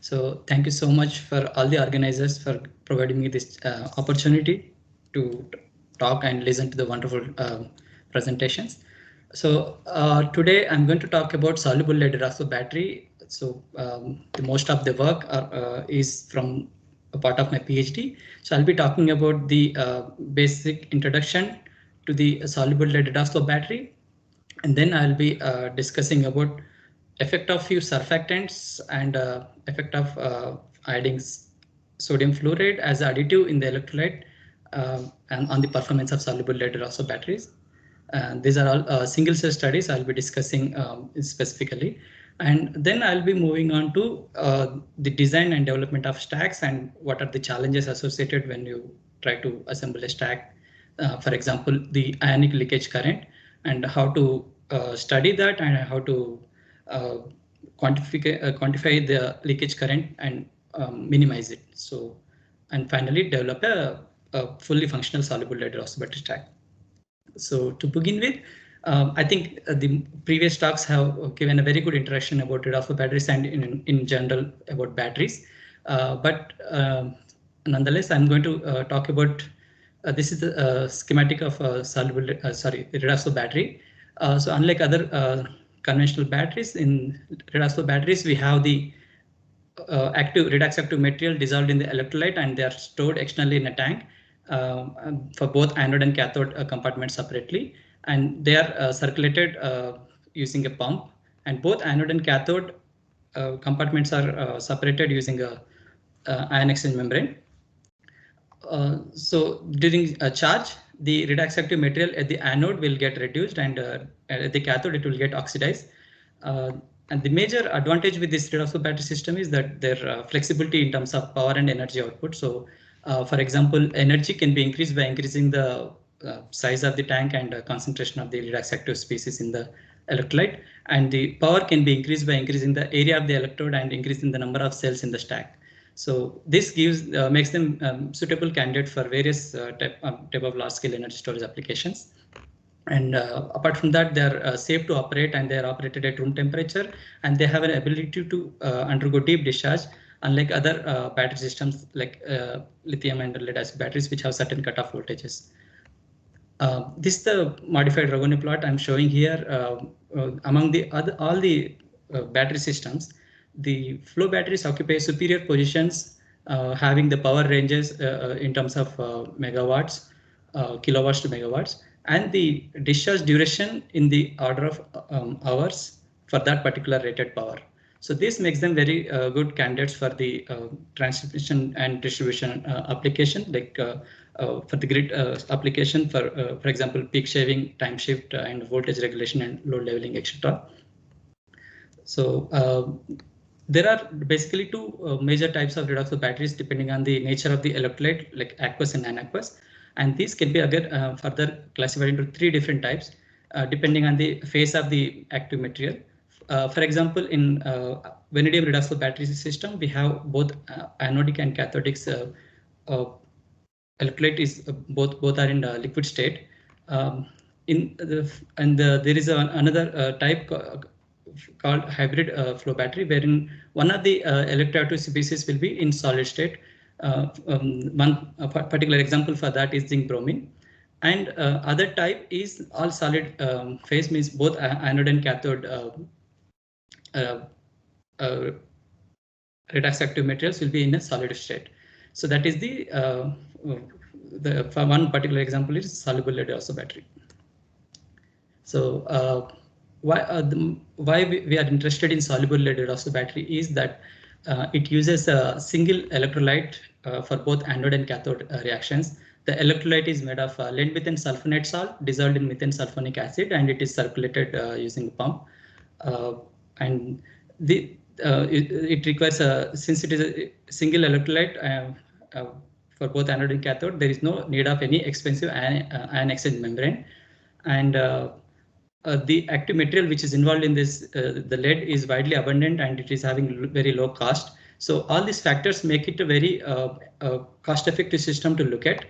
So thank you so much for all the organizers for providing me this opportunity to talk and listen to the wonderful presentations. So today I'm going to talk about soluble lead hydroxide battery. So the most of the work is from a part of my PhD. So I'll be talking about the basic introduction to the soluble lead hydroxide battery, and then I'll be discussing about effect of few surfactants and effect of adding sodium fluoride as additive in the electrolyte and on the performance of soluble lead hydroxide batteries. These are all single cell studies I'll be discussing specifically. And then I'll be moving on to the design and development of stacks and what are the challenges associated when you try to assemble a stack. For example, the ionic leakage current and how to study that and how to uh, quantify the leakage current and minimize it. So, and finally develop a fully functional soluble lead hydroxide battery stack. So to begin with, I think the previous talks have given a very good introduction about hydroxide batteries and in general about batteries. But nonetheless, I'm going to talk about this is the schematic of redoxo battery. So unlike other conventional batteries, in redoxo batteries we have the active redox active material dissolved in the electrolyte, and they are stored externally in a tank for both anode and cathode compartments separately, and they are circulated using a pump, and both anode and cathode compartments are separated using a ion exchange membrane. So during a charge, the redox active material at the anode will get reduced, and at the cathode it will get oxidized. And the major advantage with this redox battery system is that their flexibility in terms of power and energy output. So for example, energy can be increased by increasing the size of the tank and concentration of the redox active species in the electrolyte, and the power can be increased by increasing the area of the electrode and increasing the number of cells in the stack. So this gives makes them suitable candidate for various type of large scale energy storage applications. And apart from that, they are safe to operate, and they are operated at room temperature, and they have an ability to undergo deep discharge, unlike other battery systems like lithium and lead acid batteries, which have certain cutoff voltages. This is the modified Ragone plot I'm showing here. Among the all the battery systems, the flow batteries occupy superior positions, having the power ranges in terms of megawatts, kilowatts to megawatts, and the discharge duration in the order of hours for that particular rated power. So this makes them very good candidates for the transmission and distribution application, like for the grid application, for example, peak shaving, time shift, and voltage regulation and load leveling, etc. So there are basically two major types of redox batteries depending on the nature of the electrolyte, like aqueous and non-aqueous. And these can be again further classified into three different types depending on the phase of the active material. For example, in vanadium redox battery system, we have both anodic and cathodic electrolyte is both are in liquid state. There is another type called hybrid flow battery, wherein one of the electroactive species will be in solid state. One particular example for that is zinc bromine, and other type is all solid phase, means both anode and cathode redox active materials will be in a solid state. So that is the for one particular example is soluble lead hydroxide battery. So why we are interested in soluble lead hydroxide battery is that it uses a single electrolyte for both anode and cathode reactions. The electrolyte is made of lead methane sulfonate salt dissolved in methane sulfonic acid, and it is circulated using a pump. And it requires since it is a single electrolyte for both anode and cathode, there is no need of any expensive ion exchange membrane, and the active material which is involved in this, the lead, is widely abundant, and it is having very low cost. So all these factors make it a very cost-effective system to look at.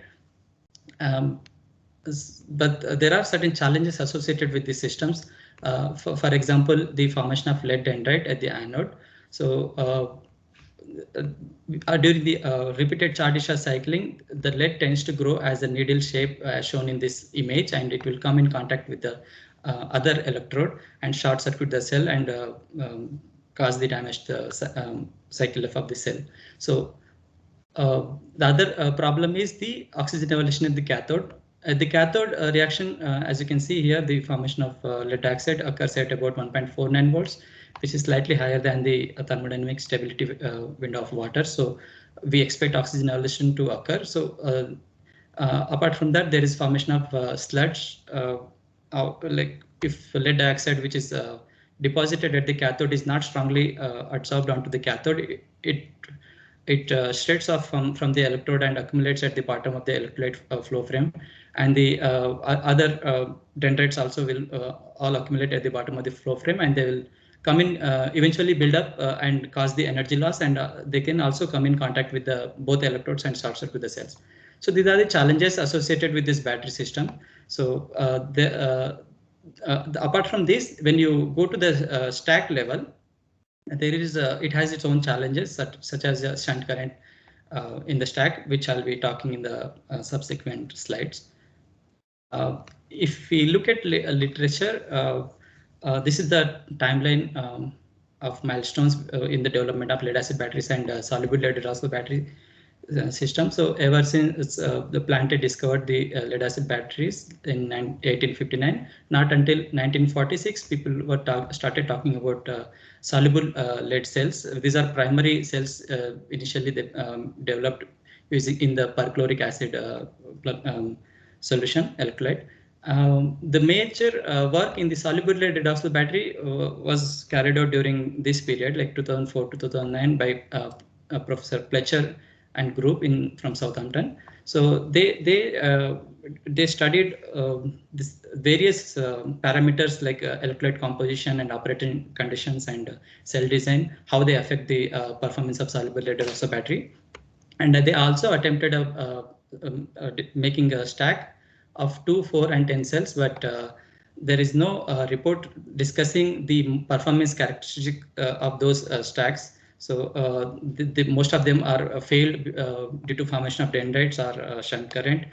But there are certain challenges associated with these systems. For example, the formation of lead dendrite at the anode. So during the repeated charge discharge cycling, the lead tends to grow as a needle shape shown in this image, and it will come in contact with the other electrode and short circuit the cell and cause the damage to the cycle life of the cell. So the other problem is the oxygen evolution in the cathode. The cathode reaction, as you can see here, the formation of lead oxide occurs at about 1.49 volts, which is slightly higher than the thermodynamic stability window of water. So we expect oxygen evolution to occur. So apart from that, there is formation of sludge. Like if lead dioxide, which is deposited at the cathode, is not strongly adsorbed onto the cathode, it shreds off from the electrode and accumulates at the bottom of the electrolyte flow frame, and the other dendrites also will all accumulate at the bottom of the flow frame, and they will come in, eventually build up and cause the energy loss, and they can also come in contact with the both electrodes and short circuit the cells. So these are the challenges associated with this battery system. So apart from this, when you go to the stack level, there is it has its own challenges such as shunt current in the stack, which I'll be talking in the subsequent slides. If we look at literature, this is the timeline of milestones in the development of lead acid batteries and soluble lead hydroxide battery system. So ever since the Planté discovered the lead acid batteries in 1859, not until 1946 people were started talking about soluble lead cells. These are primary cells initially they, developed using in the perchloric acid solution electrolyte. The major work in the soluble lead hydroxide battery was carried out during this period, like 2004 to 2009, by Professor Fletcher and group from Southampton. So they studied this various parameters like electrolyte composition and operating conditions and cell design, how they affect the performance of soluble lead hydroxide battery. And they also attempted making a stack of 2, 4, and 10 cells, but there is no report discussing the performance characteristic of those stacks. So most of them are failed due to formation of dendrites or shunt current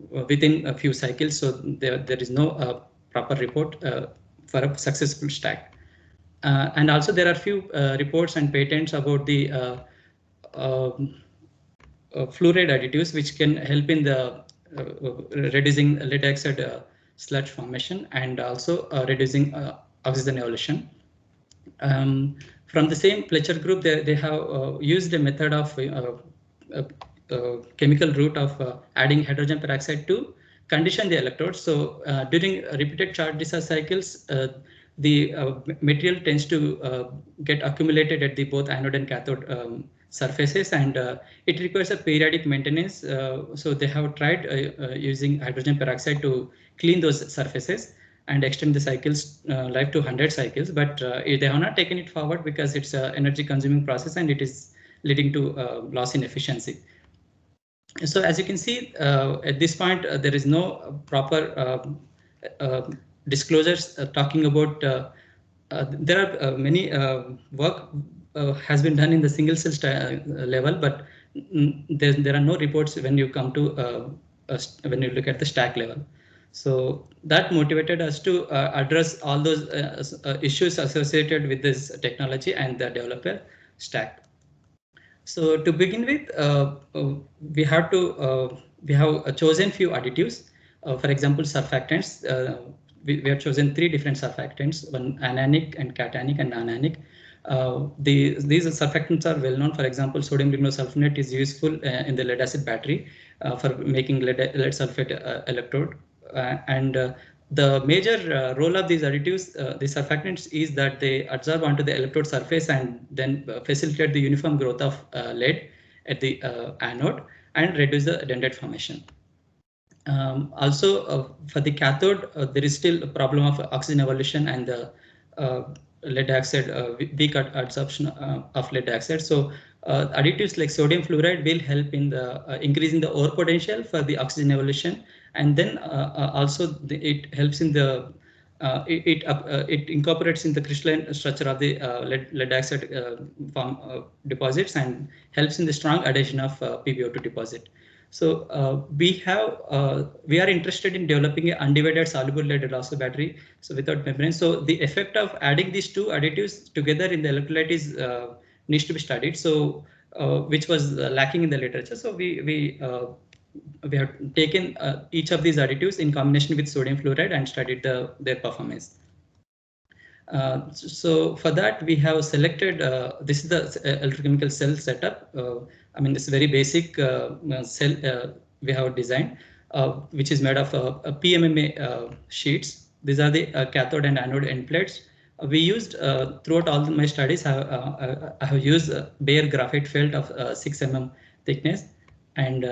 within a few cycles. So there is no proper report for a successful stack. And also there are few reports and patents about the fluoride additives, which can help in the reducing lead oxide sludge formation and also reducing oxygen evolution. From the same Fletcher group, they have used a method of chemical route of adding hydrogen peroxide to condition the electrodes. So during repeated charge discharge cycles, the material tends to get accumulated at the both anode and cathode surfaces, and it requires a periodic maintenance. So they have tried using hydrogen peroxide to clean those surfaces and extend the cycles life to 100 cycles, but they have not taken it forward because it's an energy consuming process and it is leading to loss in efficiency. So as you can see, at this point, there is no proper disclosures talking about, there are many work has been done in the single cell level, but there are no reports when you come to when you look at the stack level. So that motivated us to address all those issues associated with this technology and the developer stack. So to begin with, we have chosen few additives. For example, surfactants. We have chosen 3 different surfactants: one anionic and cationic and non-anionic. These surfactants are well known. For example, sodium lignosulfonate is useful in the lead acid battery for making lead sulfate electrode. And the major role of these additives, the surfactants, is that they adsorb onto the electrode surface and then facilitate the uniform growth of lead at the anode and reduce the dendrite formation. Also, for the cathode, there is still a problem of oxygen evolution and the lead oxide, weak adsorption of lead oxide. So additives like sodium fluoride will help in the increasing the ore potential for the oxygen evolution, and then also it helps in the it incorporates in the crystalline structure of the lead dioxide deposits and helps in the strong adhesion of PbO2 deposit. So we are interested in developing an undivided soluble lead hydroxide battery, so without membrane. So the effect of adding these two additives together in the electrolyte is needs to be studied. So which was lacking in the literature. So we have taken each of these additives in combination with sodium fluoride and studied their performance. So for that we have selected, this is the electrochemical cell setup. I mean, this is very basic cell we have designed, which is made of PMMA sheets. These are the cathode and anode end plates. We used throughout all my studies, I have used bare graphite felt of 6 mm thickness and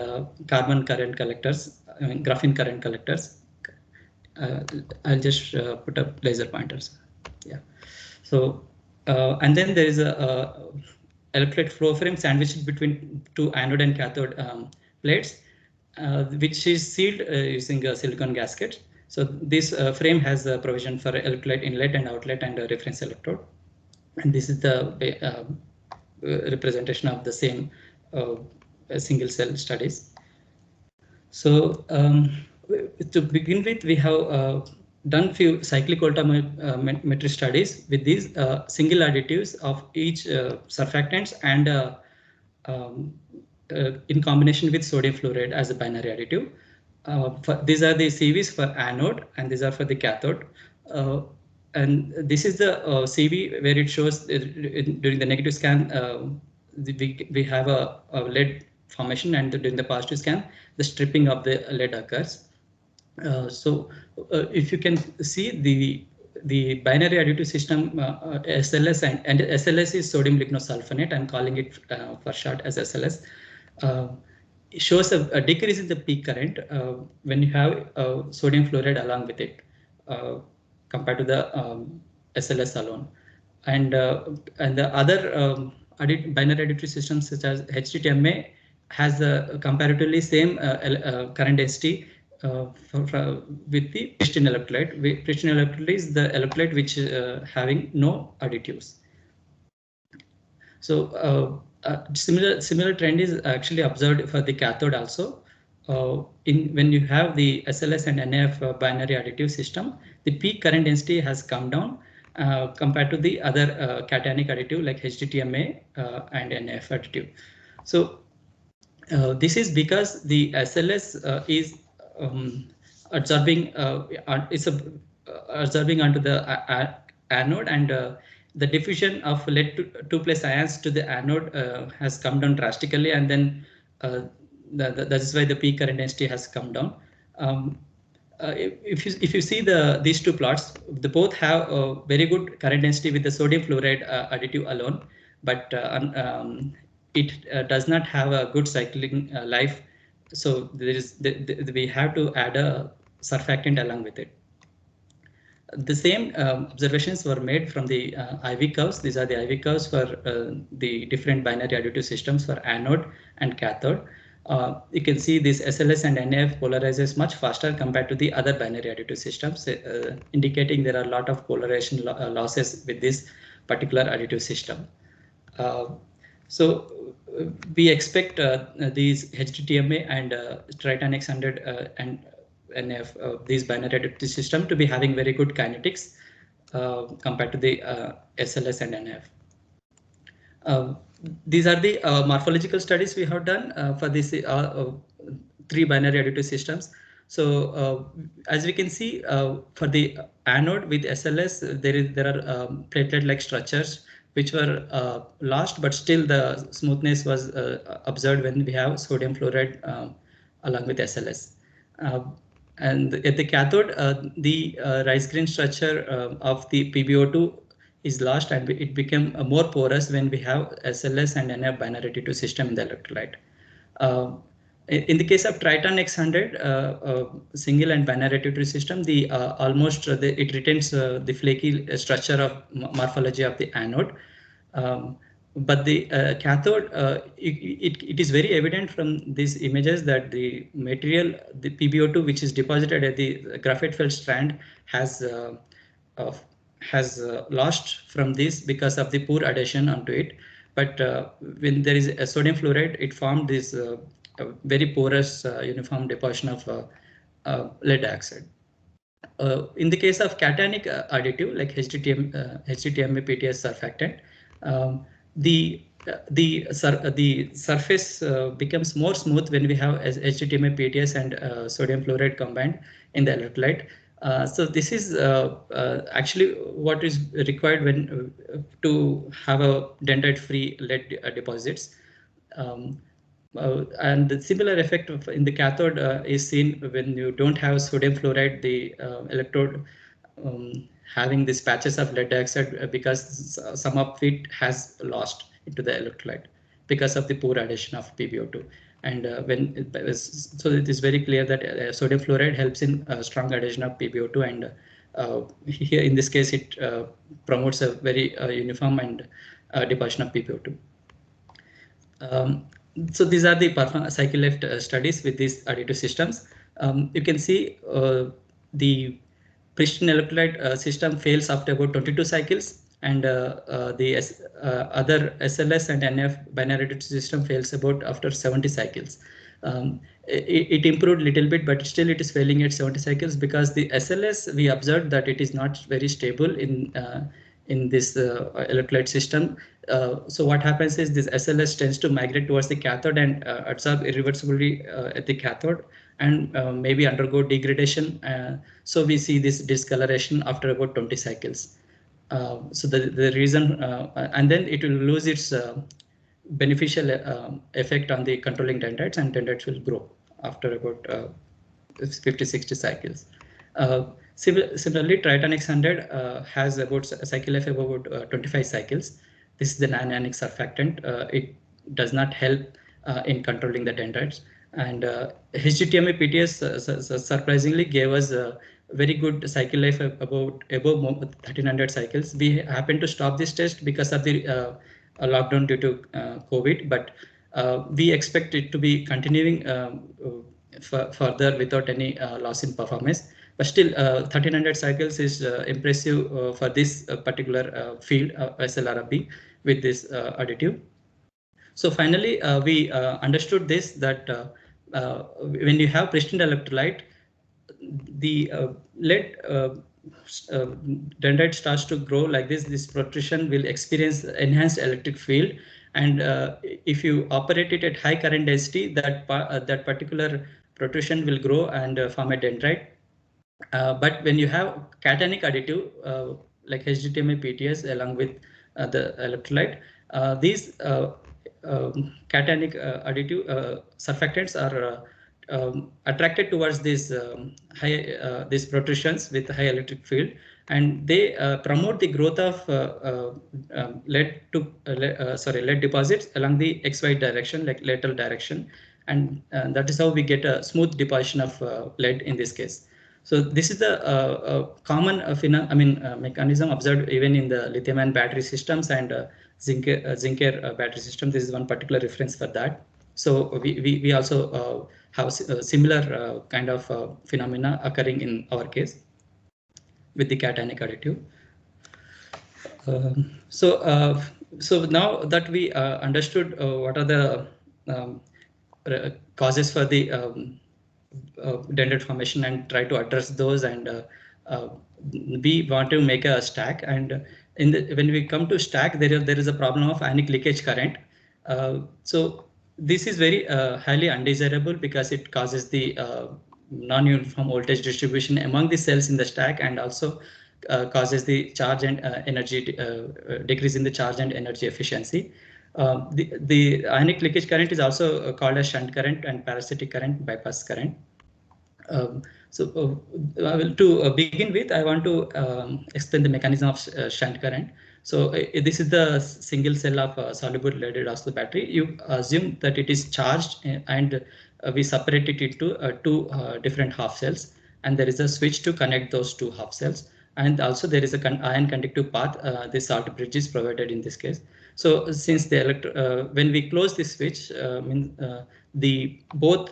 carbon current collectors, graphene current collectors. I'll just put up laser pointers. Yeah. So and then there is a electrolyte flow frame sandwiched between two anode and cathode plates, which is sealed using a silicon gasket. So this frame has a provision for electrolyte inlet and outlet and a reference electrode. And this is the representation of the same single cell studies. So to begin with, we have done few cyclic voltammetry studies with these single additives of each surfactants and in combination with sodium fluoride as a binary additive. These are the CVs for anode and these are for the cathode. And this is the CV where it shows during the negative scan, we have a lead formation, and during the positive scan, the stripping of the lead occurs. So if you can see the binary additive system, SLS and SLS is sodium lignosulfonate. I'm calling it for short as SLS. It shows a decrease in the peak current when you have sodium fluoride along with it compared to the SLS alone. And the other binary additive systems such as HDTMA has a comparatively same current density with the pristine electrolyte. Pristine electrolyte is the electrolyte which having no additives. So similar trend is actually observed for the cathode also. When you have the SLS and NAF binary additive system, the peak current density has come down compared to the other cationic additive like HDTMA and NAF additive. So this is because the SLS is absorbing absorbing onto the anode, and the diffusion of lead 2+ ions to the anode has come down drastically, and then that is why the peak current density has come down. If you see these two plots, they both have a very good current density with the sodium fluoride additive alone, but it does not have a good cycling life. So we have to add a surfactant along with it. The same observations were made from the IV curves. These are the IV curves for the different binary additive systems for anode and cathode. You can see this SLS and NAF polarizes much faster compared to the other binary additive systems, indicating there are a lot of polarization losses with this particular additive system. So we expect these HDTMA and Triton X100 and NF, these binary additive system to be having very good kinetics compared to the SLS and NF. These are the morphological studies we have done for these 3 binary additive systems. So as we can see, for the anode with SLS, there are platelet-like structures which were lost, but still the smoothness was observed when we have sodium fluoride along with SLS. And at the cathode, the rice grain structure of the PbO2 is lost, and it became more porous when we have SLS and NF binary additive system in the electrolyte. In the case of Triton X100 single and binary additive system, it retains the flaky structure of morphology of the anode. But the cathode, it is very evident from these images that the material, the PbO2, which is deposited at the graphite felt strand, has has lost from this because of the poor adhesion onto it. But when there is a sodium fluoride, it formed this very porous uniform deposition of lead dioxide. In the case of cationic additive like HDTMA PTS surfactant, the surface becomes more smooth when we have HDTMA PTS and sodium fluoride combined in the electrolyte. So this is actually what is required when to have a dendrite-free lead deposits. And the similar effect in the cathode is seen when you don't have sodium fluoride, the electrode having these patches of lead dioxide because some of it has lost into the electrolyte because of the poor addition of PbO2. And so it is very clear that sodium fluoride helps in strong addition of PbO2, and here in this case it promotes a very uniform and deposition of PbO2. So these are the cycle life studies with these additive systems. You can see the pristine electrolyte system fails after about 22 cycles, and the other SLS and NF binary additive system fails about after 70 cycles. It improved a little bit, but still it is failing at 70 cycles because the SLS, we observed that it is not very stable in this electrolyte system. So what happens is this SLS tends to migrate towards the cathode and absorb irreversibly at the cathode and maybe undergo degradation. So we see this discoloration after about 20 cycles. So the reason, and then it will lose its beneficial effect on the controlling dendrites, and dendrites will grow after about 50-60 cycles. Similarly, Tritonix 100 has about a cycle life of about 25 cycles. This is the non-ionic surfactant. It does not help in controlling the dendrites. And HDTMA PTS surprisingly gave us a very good cycle life above 1300 cycles. We happened to stop this test because of the lockdown due to COVID, but we expect it to be continuing further without any loss in performance. But still, 1300 cycles is impressive for this particular field, SLRFB, with this additive. So finally, we understood this, that when you have pristine electrolyte, the lead dendrite starts to grow like this. This protrusion will experience enhanced electric field, and if you operate it at high current density, that particular protrusion will grow and form a dendrite. But when you have cationic additive like HDTMA PTS along with the electrolyte, these cationic additive surfactants are attracted towards these these protrusions with high electric field, and they promote the growth of lead deposits along the XY direction, like lateral direction, and that is how we get a smooth deposition of lead in this case. So this is the common mechanism observed even in the lithium-ion battery systems and Zinc-Air battery system. This is one particular reference for that. So we also have similar kind of phenomena occurring in our case with the cationic additive. So now that we understood what are the causes for the dendrite formation and try to address those, and we want to make a stack, and when we come to stack, there is a problem of ionic leakage current. So this is very highly undesirable because it causes the non-uniform voltage distribution among the cells in the stack, and also causes the charge and energy decrease in the charge and energy efficiency. The ionic leakage current is also called as shunt current and parasitic current, bypass current. To begin with, I want to explain the mechanism of shunt current. So this is the single cell of soluble lead hydroxide battery. You assume that it is charged, and we separate it into two different half cells, and there is a switch to connect those two half cells. And also there is a ion conductive path. The salt bridge is provided in this case. So since the when we close this switch, both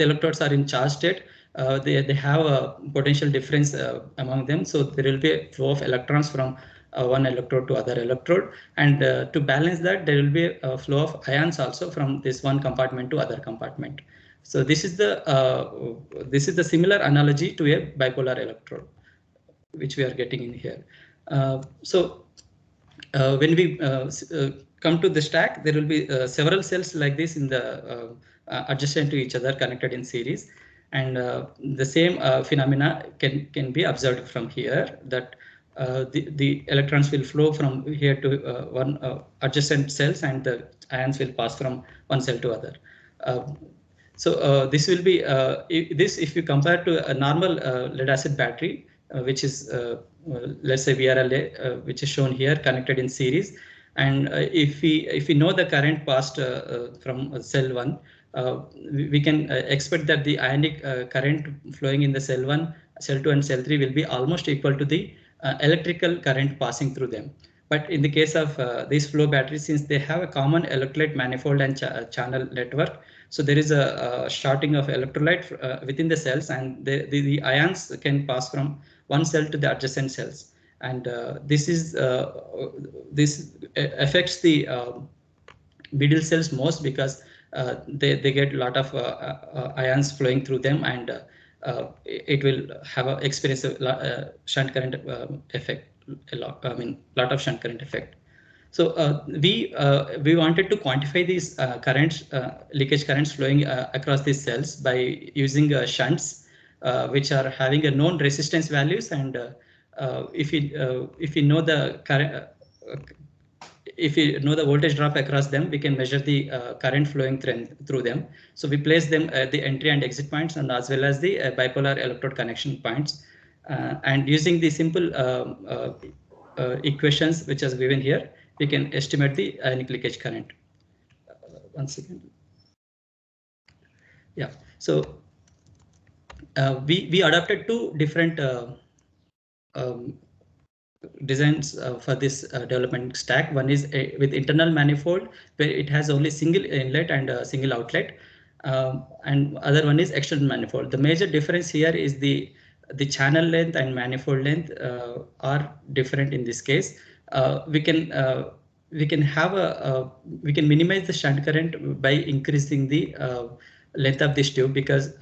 electrodes are in charge state, they have a potential difference among them. So there will be a flow of electrons from one electrode to other electrode, and to balance that, there will be a flow of ions also from this one compartment to other compartment. So this is the similar analogy to a bipolar electrode, which we are getting in here. When we come to the stack, there will be several cells like this in the adjacent to each other, connected in series, and the same phenomena can be observed from here, that the electrons will flow from here to one adjacent cells, and the ions will pass from one cell to other. This will be if you compare to a normal lead acid battery, which is let's say VRLA, which is shown here, connected in series, and if we know the current passed from cell 1, we can expect that the ionic current flowing in the cell 1, cell 2, and cell 3 will be almost equal to the electrical current passing through them. But in the case of these flow batteries, since they have a common electrolyte manifold and channel network, so there is a shorting of electrolyte within the cells, and the ions can pass from one cell to the adjacent cells, and this affects the middle cells most, because they get a lot of ions flowing through them, and it will have a experience of shunt current effect. Lot of shunt current effect. So we wanted to quantify these currents, leakage currents flowing across these cells by using shunts, which are having a known resistance values, and if we know the current, if we know the voltage drop across them, we can measure the current flowing through them. So we place them at the entry and exit points, and as well as the bipolar electrode connection points, and using the simple equations which is given here, we can estimate the ionic leakage current. One second. Yeah. So we adopted two different designs for this development stack. One is with internal manifold, where it has only single inlet and a single outlet, and other one is external manifold. The major difference here is the channel length and manifold length are different in this case. We can minimize the shunt current by increasing the length of this tube, because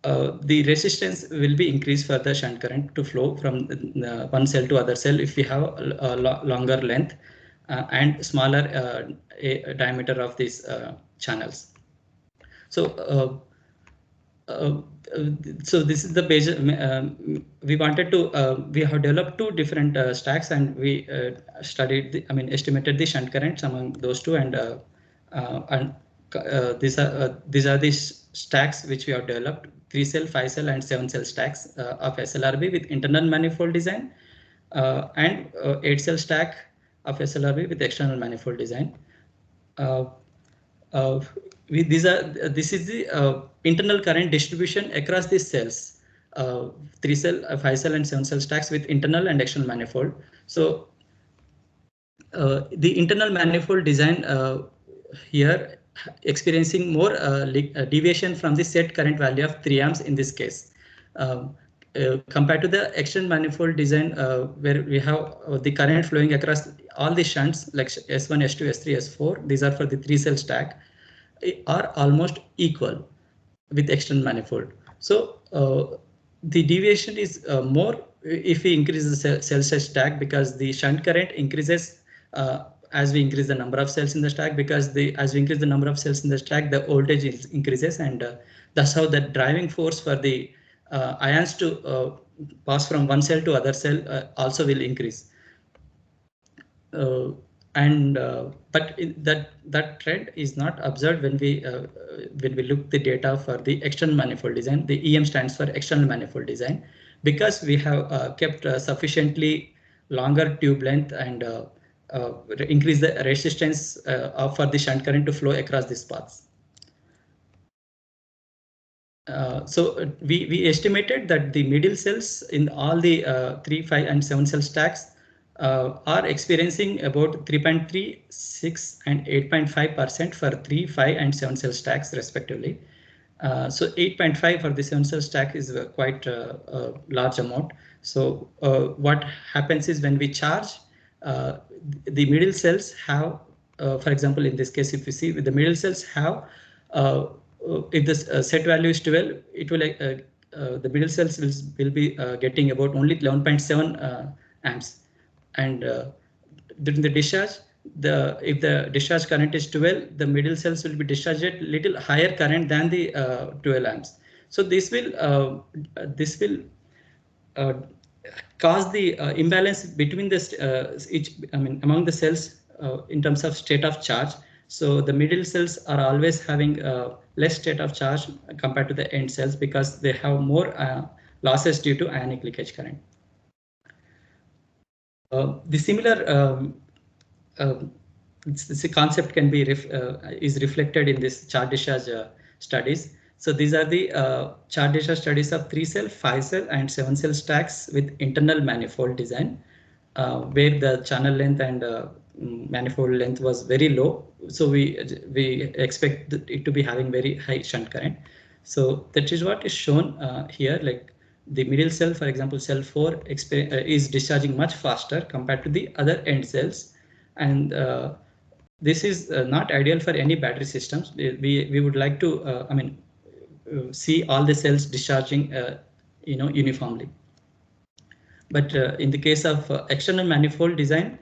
the resistance will be increased for the shunt current to flow from one cell to other cell if we have a longer length and smaller diameter of these channels. So so this is the basic. We wanted to. We have developed two different stacks, and we studied. Estimated the shunt currents among those two, and these are the stacks which we have developed: 3-cell, 5-cell, and 7-cell stacks of SLRB with internal manifold design, and 8-cell stack of SLRB with external manifold design. This is the internal current distribution across these cells, 3-cell, 5-cell, and 7-cell stacks with internal and external manifold. So the internal manifold design here experiencing more deviation from the set current value of 3 amps in this case, compared to the external manifold design, where we have the current flowing across all the shunts like S1, S2, S3, S4. These are for the 3-cell stack, are almost equal with external manifold. So the deviation is more if we increase the cell size stack, because the shunt current increases as we increase the number of cells in the stack, because as we increase the number of cells in the stack, the voltage increases, and that's how the driving force for the ions to pass from one cell to other cell also will increase. But that trend is not observed when we look the data for the external manifold design. The EM stands for external manifold design, because we have kept sufficiently longer tube length and increase the resistance for the shunt current to flow across these paths. So we estimated that the middle cells in all the 3, 5, and 7-cell stacks are experiencing about 3.3, 6, and 8.5% for 3, 5, and 7-cell stacks respectively. So 8.5 for the 7-cell stack is quite a large amount. So what happens is when we charge, the middle cells have, for example, in this case, if you see the middle cells have, if the set value is 12, it will the middle cells will be getting about only 11.7 amps, and during the discharge, if the discharge current is 12, the middle cells will be discharged at little higher current than the 12 amps. So this will uh, cause the imbalance between this among the cells in terms of state of charge. So the middle cells are always having less state of charge compared to the end cells because they have more losses due to ionic leakage current. The similar this concept can be is reflected in this charge discharge studies. So these are the charge discharge studies of 3-cell, 5-cell, and 7-cell stacks with internal manifold design, where the channel length and manifold length was very low. So we expect it to be having very high shunt current. So that is what is shown here. Like the middle cell, for example, cell 4 is discharging much faster compared to the other end cells, and this is not ideal for any battery systems. We would like to see all the cells discharging uniformly. But in the case of external manifold design,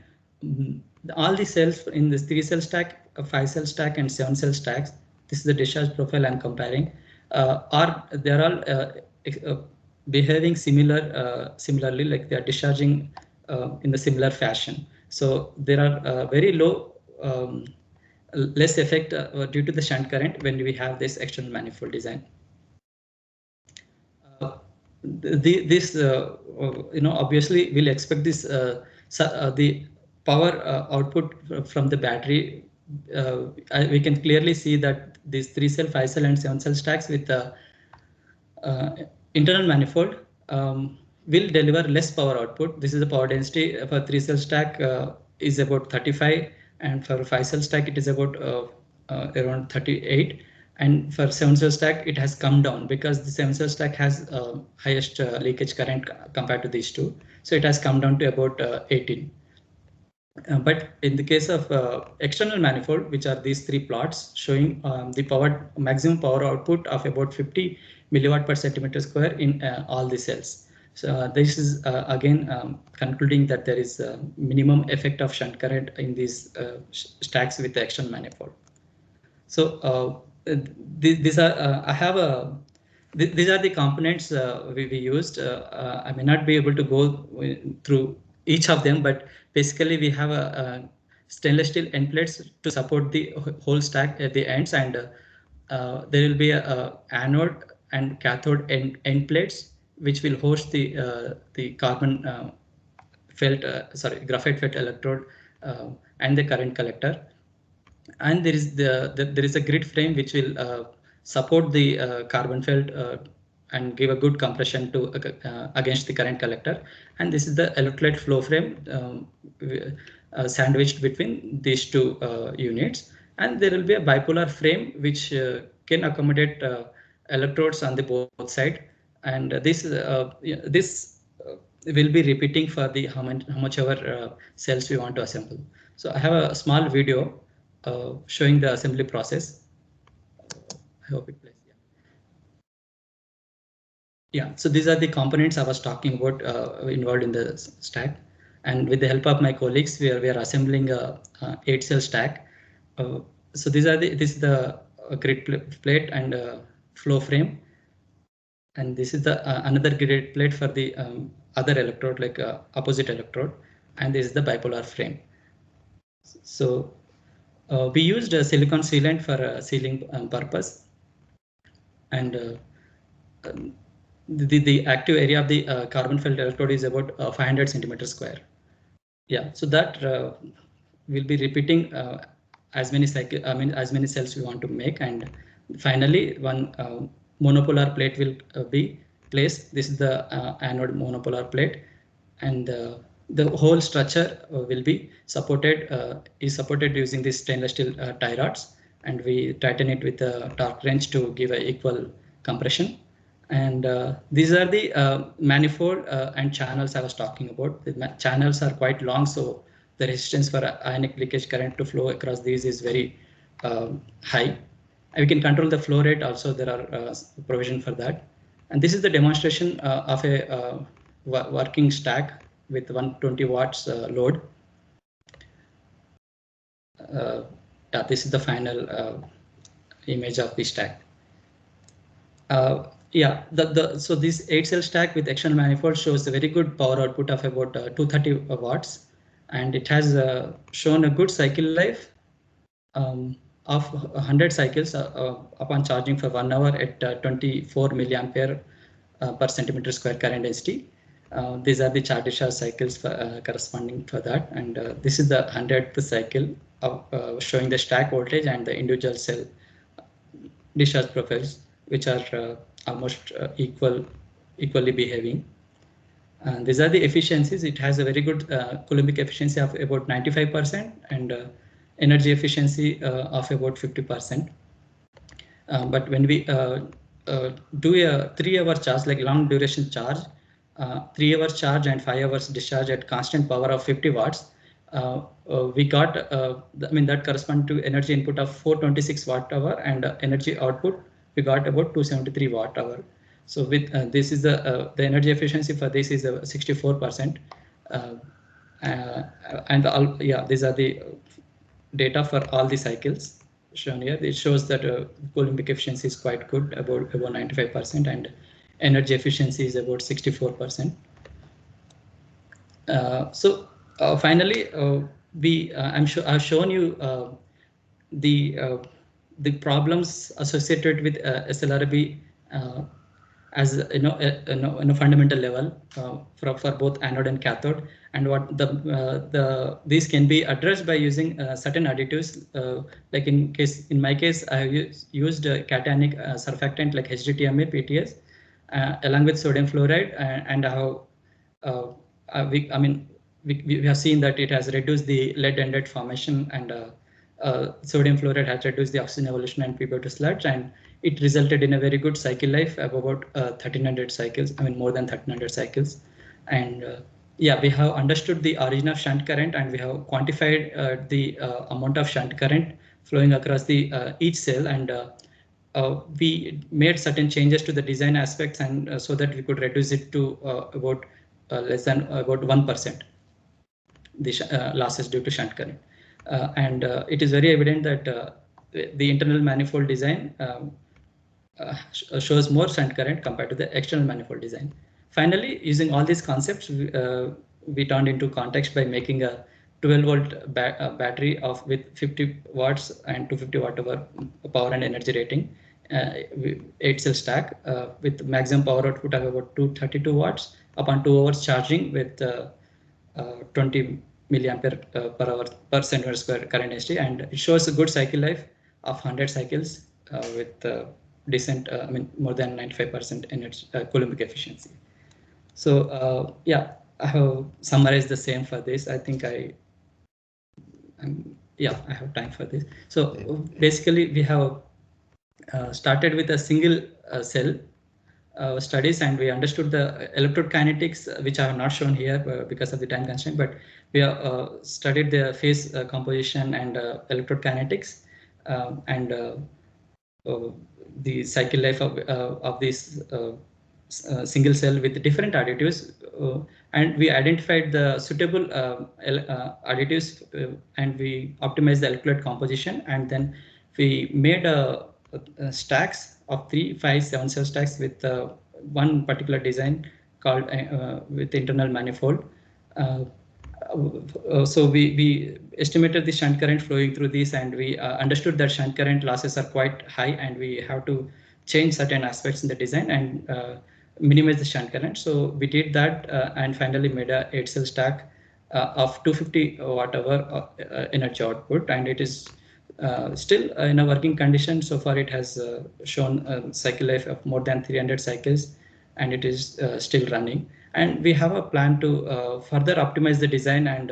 all the cells in this 3-cell stack, 5-cell stack, and 7-cell stacks, this is the discharge profile I'm comparing, they're all behaving similarly, like they are discharging in the similar fashion. So there are very low, less effect due to the shunt current when we have this external manifold design. This obviously we'll expect this the power output from the battery. We can clearly see that these 3-cell, 5-cell, and 7-cell stacks with internal manifold will deliver less power output. This is the power density for 3-cell stack is about 35, and for 5-cell stack it is about around 38. And for 7-cell stack, it has come down because the 7-cell stack has highest leakage current compared to these two. So it has come down to about 18. But in the case of external manifold, which are these 3 plots showing the maximum power output of about 50 milliwatt per centimeter square in all the cells. So this is again concluding that there is a minimum effect of shunt current in these stacks with the external manifold. So these are I have a these are the components we used. I may not be able to go through each of them, but basically we have a stainless steel end plates to support the whole stack at the ends, and there will be a anode and cathode end plates which will host the carbon graphite felt electrode and the current collector. And there is a grid frame which will support the carbon felt and give a good compression to against the current collector. And this is the electrolyte flow frame sandwiched between these two units. And there will be a bipolar frame which can accommodate electrodes on the both side. And this will be repeating for the how much ever cells we want to assemble. So I have a small video showing the assembly process. I hope it plays. Yeah, so these are the components I was talking about involved in the stack. And with the help of my colleagues, we are assembling a 8-cell stack. So this is the grid plate and flow frame. And this is the another grid plate for the other electrode, like opposite electrode. And this is the bipolar frame. So we used a silicon sealant for sealing purpose. And the active area of the carbon felt electrode is about 500 centimeters square. Yeah, so that we'll be repeating as many cells we want to make, and finally one monopolar plate will be placed. This is the anode monopolar plate, and the whole structure will be supported is supported using these stainless steel tie rods, and we tighten it with a torque wrench to give a equal compression. And these are the manifold and channels I was talking about. The channels are quite long, so the resistance for ionic leakage current to flow across these is very high. And we can control the flow rate also. There are provision for that. And this is the demonstration of a working stack with 120 watts load. Yeah, this is the final image of the stack. Yeah, so this 8-cell stack with external manifold shows a very good power output of about 230 watts, and it has shown a good cycle life of 100 cycles upon charging for 1 hour at 24 milliampere per centimeter square current density. These are the charge discharge cycles corresponding to that, and this is the 100th cycle of showing the stack voltage and the individual cell discharge profiles, which are almost equally behaving. And these are the efficiencies. It has a very good Coulombic efficiency of about 95% and energy efficiency of about 50%. But when we do a 3-hour charge, like long duration charge, 3 hours charge and 5 hours discharge at constant power of 50 watts, we got, that corresponds to energy input of 426 watt hour, and energy output we got about 273 watt hour. So with this is the energy efficiency for this is 64%, and yeah, these are the data for all the cycles shown here. It shows that Coulombic efficiency is quite good, about 95%, and energy efficiency is about 64%. So finally, I've shown you the problems associated with SLRB as in a fundamental level for both anode and cathode, and what these can be addressed by using certain additives. Like in my case, I have used cationic surfactant like HDTMA, PTS, along with sodium fluoride, and how we have seen that it has reduced the lead-ended formation, and sodium fluoride has reduced the oxygen evolution and PbO2 sludge, and it resulted in a very good cycle life of about 1300 cycles, more than 1300 cycles. And yeah, we have understood the origin of shunt current, and we have quantified the amount of shunt current flowing across the each cell, and we made certain changes to the design aspects, and so that we could reduce it to about less than about 1% the losses due to shunt current. And it is very evident that the internal manifold design shows more shunt current compared to the external manifold design. Finally, using all these concepts, we turned into context by making a 12-volt battery with 50 watts and 250 watt-hour power and energy rating, 8-cell stack with maximum power output of about 232 watts upon 2 hours charging with 20 milliampere per hour per centimeter square current density, and it shows a good cycle life of 100 cycles with decent, more than 95% energy Coulombic efficiency. So yeah, I have summarized the same for this. I think I have time for this. So basically, we have started with a single cell studies, and we understood the electrode kinetics, which I have not shown here because of the time constraint, but we have studied the phase composition and electrode kinetics, and the cycle life of this single cell with different additives, and we identified the suitable additives, and we optimized the electrolyte composition, and then we made stacks of 3, 5, 7 cell stacks with one particular design called with internal manifold. So we estimated the shunt current flowing through these, and we understood that shunt current losses are quite high, and we have to change certain aspects in the design and minimize the shunt current. So we did that and finally made a 8-cell stack of 250 watt-hour energy output, and it is still in a working condition. So far, it has shown a cycle life of more than 300 cycles, and it is still running. And we have a plan to further optimize the design, and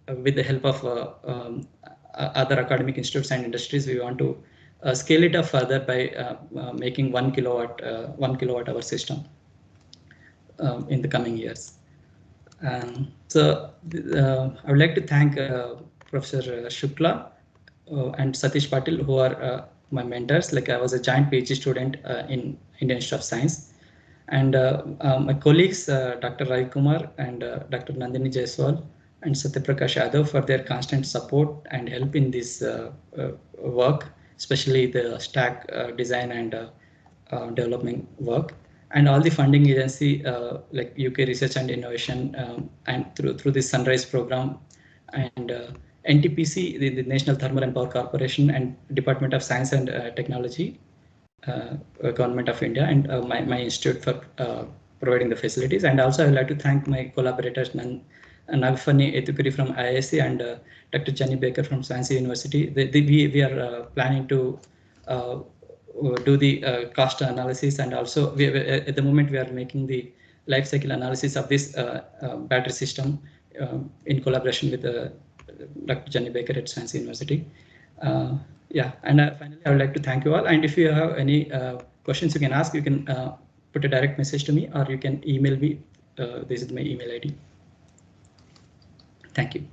with the help of other academic institutes and industries. We want to scale it up further by making 1 kilowatt hour system in the coming years. So I would like to thank Professor Shukla and Satish Patil, who are my mentors. Like I was a joint PhD student in Indian Institute of Science, and my colleagues Dr. Ravi Kumar and Dr. Nandini Jaiswal and Satyaprakash Yadav for their constant support and help in this work, especially the stack design and development work, and all the funding agency like UK Research and Innovation and through the Sunrise program, and NTPC, the National Thermal and Power Corporation, and Department of Science and Technology, Government of India, and my institute for providing the facilities. And also I would like to thank my collaborators Nagfani Etukuri from IISc and Dr. Jenny Baker from Swansea University. We are planning to do the cost analysis, and also at the moment we are making the life cycle analysis of this battery system in collaboration with Dr. Jenny Baker at Swansea University. Yeah, and finally I would like to thank you all, and if you have any questions you can ask, you can put a direct message to me, or you can email me. This is my email ID. Thank you.